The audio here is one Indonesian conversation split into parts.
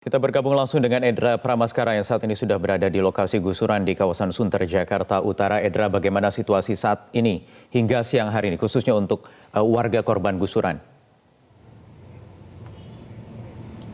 Kita bergabung langsung dengan Edra Pramaskara yang saat ini sudah berada di lokasi gusuran di kawasan Sunter, Jakarta Utara. Edra, bagaimana situasi saat ini hingga siang hari ini, khususnya untuk warga korban gusuran?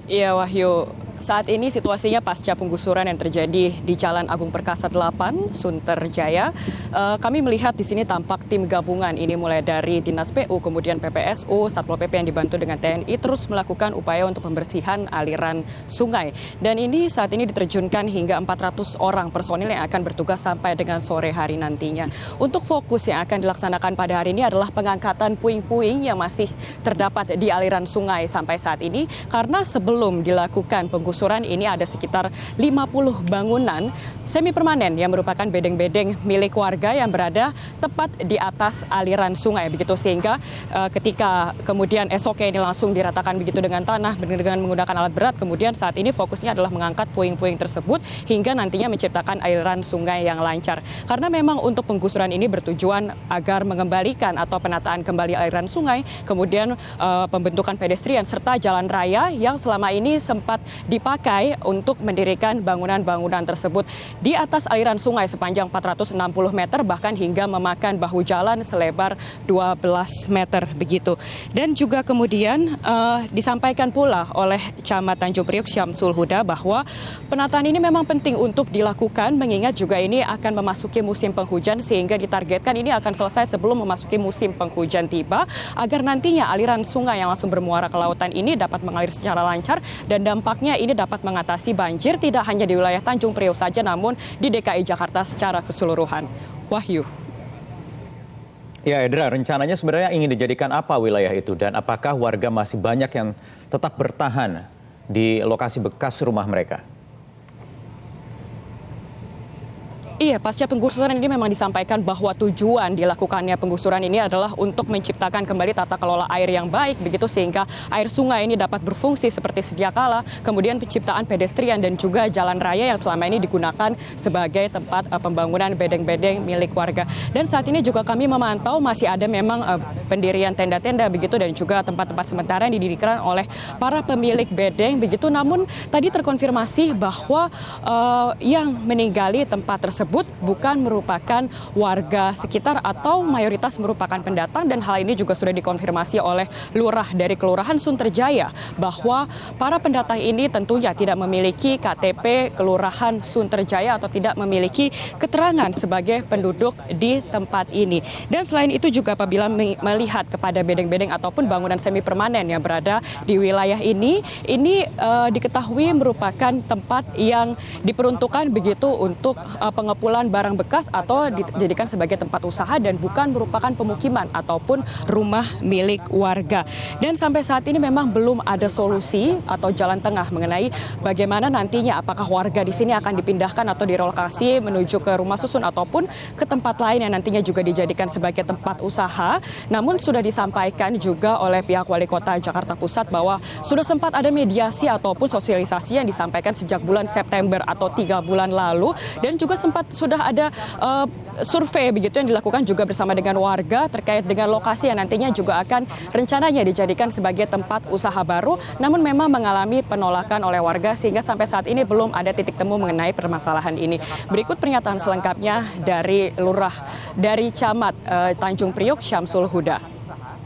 Iya Wahyu, saat ini situasinya pasca penggusuran yang terjadi di Jalan Agung Perkasa 8, Sunter Jaya. Kami melihat di sini tampak tim gabungan, ini mulai dari Dinas PU, kemudian PPSU, Satpol PP yang dibantu dengan TNI terus melakukan upaya untuk pembersihan aliran sungai. Dan ini saat ini diterjunkan hingga 400 orang personil yang akan bertugas sampai dengan sore hari nantinya. Untuk fokus yang akan dilaksanakan pada hari ini adalah pengangkatan puing-puing yang masih terdapat di aliran sungai sampai saat ini, karena sebelum dilakukan penggusuran ini ada sekitar 50 bangunan semi permanen yang merupakan bedeng-bedeng milik warga yang berada tepat di atas aliran sungai, begitu sehingga ketika kemudian esoknya ini langsung diratakan begitu dengan tanah dengan menggunakan alat berat, kemudian saat ini fokusnya adalah mengangkat puing-puing tersebut hingga nantinya menciptakan aliran sungai yang lancar. Karena memang untuk penggusuran ini bertujuan agar mengembalikan atau penataan kembali aliran sungai, kemudian pembentukan pedestrian serta jalan raya yang selama ini sempat dipakai untuk mendirikan bangunan-bangunan tersebut di atas aliran sungai sepanjang 460 meter, bahkan hingga memakan bahu jalan selebar 12 meter begitu. Dan juga kemudian disampaikan pula oleh Camat Tanjung Priok Syamsul Huda bahwa penataan ini memang penting untuk dilakukan, mengingat juga ini akan memasuki musim penghujan, sehingga ditargetkan ini akan selesai sebelum memasuki musim penghujan tiba, agar nantinya aliran sungai yang langsung bermuara ke lautan ini dapat mengalir secara lancar, dan dampaknya ini dapat mengatasi banjir tidak hanya di wilayah Tanjung Priok saja, namun di DKI Jakarta secara keseluruhan. Wahyu. Ya Edra, rencananya sebenarnya ingin dijadikan apa wilayah itu, dan apakah warga masih banyak yang tetap bertahan di lokasi bekas rumah mereka? Iya, pasca penggusuran ini memang disampaikan bahwa tujuan dilakukannya penggusuran ini adalah untuk menciptakan kembali tata kelola air yang baik, begitu sehingga air sungai ini dapat berfungsi seperti sedia kala, kemudian penciptaan pedestrian dan juga jalan raya yang selama ini digunakan sebagai tempat pembangunan bedeng-bedeng milik warga. Dan saat ini juga kami memantau masih ada memang pendirian tenda-tenda begitu, dan juga tempat-tempat sementara yang didirikan oleh para pemilik bedeng begitu. Namun tadi terkonfirmasi bahwa yang meninggali tempat tersebut bukan merupakan warga sekitar atau mayoritas merupakan pendatang, dan hal ini juga sudah dikonfirmasi oleh lurah dari Kelurahan Sunter Jaya bahwa para pendatang ini tentunya tidak memiliki KTP Kelurahan Sunter Jaya atau tidak memiliki keterangan sebagai penduduk di tempat ini. Dan selain itu juga apabila melihat kepada bedeng-bedeng ataupun bangunan semi permanen yang berada di wilayah ini diketahui merupakan tempat yang diperuntukkan begitu untuk pengepulauan barang bekas atau dijadikan sebagai tempat usaha dan bukan merupakan pemukiman ataupun rumah milik warga. Dan sampai saat ini memang belum ada solusi atau jalan tengah mengenai bagaimana nantinya apakah warga di sini akan dipindahkan atau direlokasi menuju ke rumah susun ataupun ke tempat lain yang nantinya juga dijadikan sebagai tempat usaha. Namun sudah disampaikan juga oleh pihak Wali Kota Jakarta Pusat bahwa sudah sempat ada mediasi ataupun sosialisasi yang disampaikan sejak bulan September atau 3 bulan lalu, dan juga sempat sudah ada survei begitu yang dilakukan juga bersama dengan warga terkait dengan lokasi yang nantinya juga akan rencananya dijadikan sebagai tempat usaha baru, namun memang mengalami penolakan oleh warga sehingga sampai saat ini belum ada titik temu mengenai permasalahan ini. Berikut pernyataan selengkapnya dari Lurah dari Camat Tanjung Priok Syamsul Huda.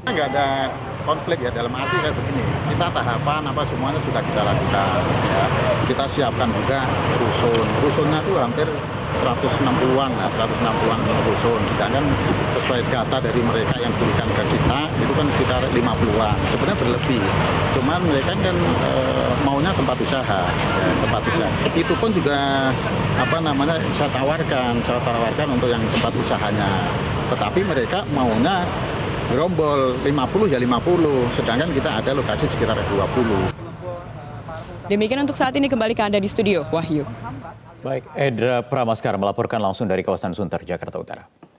Nggak ada konflik ya, dalam arti kayak begini, kita tahapan apa semuanya sudah kita lakukan ya. Kita siapkan juga rusunnya itu hampir 160-an lah, 160-an rusun, sedangkan sesuai data dari mereka yang diberikan ke kita itu kan sekitar 50-an, sebenarnya berlebih, cuman mereka kan maunya tempat usaha ya, tempat usaha itu pun juga saya tawarkan untuk yang tempat usahanya, tetapi mereka maunya gerombol 50 ya 50, sedangkan kita ada lokasi sekitar 20. Demikian untuk saat ini, kembali ke Anda di studio, Wahyu. Baik, Edra Pramaskara melaporkan langsung dari kawasan Sunter, Jakarta Utara.